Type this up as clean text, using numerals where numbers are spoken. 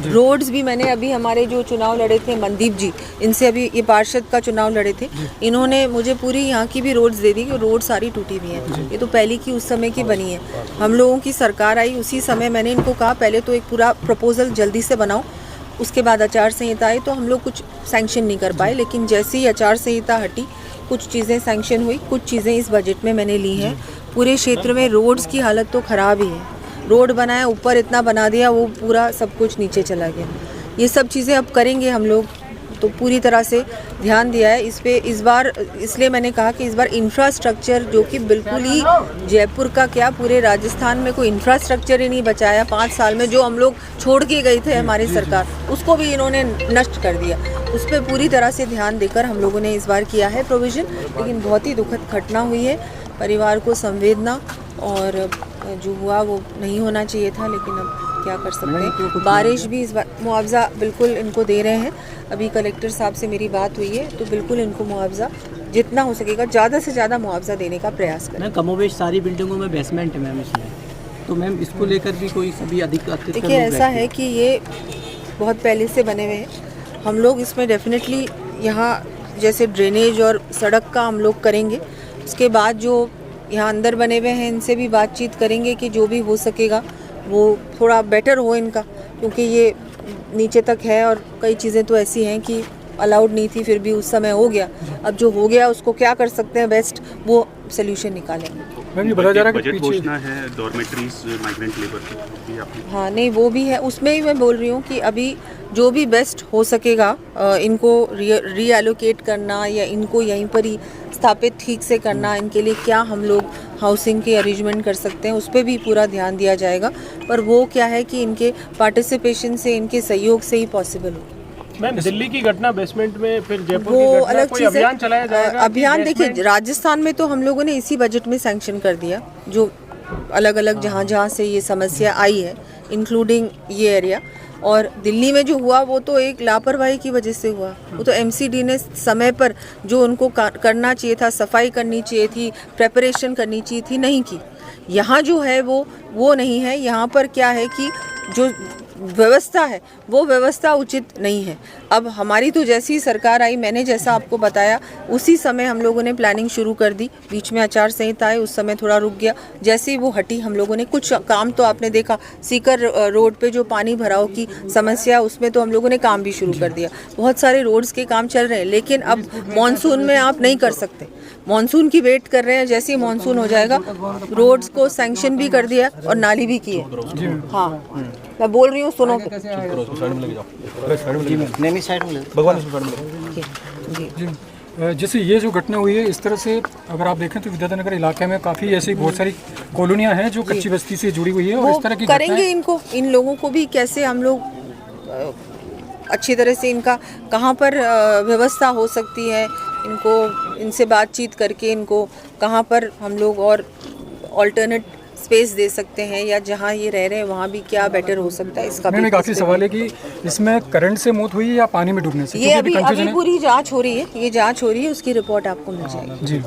Roads भी मैंने अभी हमारे जो चुनाव लड़े थे मनदीप जी, इनसे अभी ये पार्षद का चुनाव लड़े थे, इन्होंने मुझे पूरी यहाँ की भी रोड्स दे दी कि रोड सारी टूटी हुई हैं। ये तो पहले की उस समय की बनी है। हम लोगों की सरकार आई उसी समय मैंने इनको कहा पहले तो एक पूरा प्रपोजल जल्दी से बनाओ, उसके बाद आचार संहिता आई तो हम लोग कुछ सैंक्शन नहीं कर पाए, लेकिन जैसे ही आचार संहिता हटी कुछ चीज़ें सैंक्शन हुई, कुछ चीज़ें इस बजट में मैंने ली हैं। पूरे क्षेत्र में रोड्स की हालत तो ख़राब ही है। रोड बनाया, ऊपर इतना बना दिया, वो पूरा सब कुछ नीचे चला गया। ये सब चीज़ें अब करेंगे हम लोग, तो पूरी तरह से ध्यान दिया है इस पे इस बार। इसलिए मैंने कहा कि इस बार इंफ्रास्ट्रक्चर जो कि बिल्कुल ही जयपुर का क्या पूरे राजस्थान में कोई इंफ्रास्ट्रक्चर ही नहीं बचाया 5 साल में, जो हम लोग छोड़ के गए थे हमारी सरकार, उसको भी इन्होंने नष्ट कर दिया। उस पर पूरी तरह से ध्यान देकर हम लोगों ने इस बार किया है प्रोविज़न। लेकिन बहुत ही दुखद घटना हुई है, परिवार को संवेदना, और जो हुआ वो नहीं होना चाहिए था, लेकिन अब क्या कर सकते हैं। बारिश भी इस बार मुआवजा बिल्कुल इनको दे रहे हैं। अभी कलेक्टर साहब से मेरी बात हुई है, तो बिल्कुल इनको मुआवजा जितना हो सकेगा ज़्यादा से ज़्यादा मुआवजा देने का प्रयास करें। कमोबेश सारी बिल्डिंगों में बेसमेंट है मैम इसमें, तो मैम इसको लेकर भी कोई सभी अधिक देखिए ऐसा है कि ये बहुत पहले से बने हुए हैं। हम लोग इसमें डेफिनेटली यहाँ जैसे ड्रेनेज और सड़क का हम लोग करेंगे, उसके बाद जो यहाँ अंदर बने हुए हैं इनसे भी बातचीत करेंगे कि जो भी हो सकेगा वो थोड़ा बेटर हो इनका, क्योंकि ये नीचे तक है और कई चीज़ें तो ऐसी हैं कि अलाउड नहीं थी, फिर भी उस समय हो गया। अब जो हो गया उसको क्या कर सकते हैं बेस्ट, वो सोल्यूशन निकालेंगे। ये बताया जा रहा है कि बजट घोषणा है डॉर्मेटरीज माइग्रेंट लेबर की आपने। हाँ नहीं वो भी है, उसमें ही मैं बोल रही हूँ कि अभी जो भी बेस्ट हो सकेगा इनको रीएलोकेट करना या इनको यहीं पर ही स्थापित ठीक से करना, इनके लिए क्या हम लोग हाउसिंग के अरेंजमेंट कर सकते हैं उस पर भी पूरा ध्यान दिया जाएगा। पर वो क्या है कि इनके पार्टिसिपेशन से, इनके सहयोग से ही पॉसिबल हो। मैम दिल्ली की घटना बेसमेंट में, फिर जयपुर वो की घटना, अलग कोई चीज़ है। अभियान चलाया जाएगा? अभियान देखिए राजस्थान में तो हम लोगों ने इसी बजट में सैंक्शन कर दिया, जो अलग अलग जहाँ से ये समस्या आई है, इंक्लूडिंग ये एरिया। और दिल्ली में जो हुआ वो तो एक लापरवाही की वजह से हुआ। वो तो एमसीडी ने समय पर जो उनको करना चाहिए था, सफाई करनी चाहिए थी, प्रेपरेशन करनी चाहिए थी, नहीं की। यहाँ जो है वो नहीं है। यहाँ पर क्या है कि जो व्यवस्था है वो व्यवस्था उचित नहीं है। अब हमारी तो जैसी ही सरकार आई, मैंने जैसा आपको बताया उसी समय हम लोगों ने प्लानिंग शुरू कर दी। बीच में आचार संहिता आई, उस समय थोड़ा रुक गया। जैसे ही वो हटी हम लोगों ने कुछ काम तो आपने देखा, सीकर रोड पे जो पानी भराव की समस्या, उसमें तो हम लोगों ने काम भी शुरू कर दिया। बहुत सारे रोड्स के काम चल रहे हैं, लेकिन अब मानसून में आप नहीं कर सकते। मानसून की वेट कर रहे हैं, जैसे ही मानसून हो जाएगा रोड्स को सैंक्शन भी कर दिया और नाली भी की है। हाँ मैं बोल रही हूँ, सुनो। जैसे ये जो घटना हुई है, इस तरह से अगर आप देखें तो विद्याधर इलाके में काफ़ी ऐसी बहुत सारी कॉलोनियां हैं जो कच्ची बस्ती से जुड़ी हुई है, और इस तरह की करेंगे इनको, इन लोगों को भी कैसे हम लोग अच्छी तरह से इनका कहाँ पर व्यवस्था हो सकती है, इनको इनसे बातचीत करके इनको कहाँ पर हम लोग और ऑल्टरनेट स्पेस दे सकते हैं, या जहाँ ये रह रहे हैं वहाँ भी क्या बेटर हो सकता है। इसका भी काफ़ी सवाल है कि इसमें करंट से मौत हुई है या पानी में डूबने से। ये अभी पूरी जांच हो रही है, ये जांच हो रही है, उसकी रिपोर्ट आपको मिल जाएगी। जी।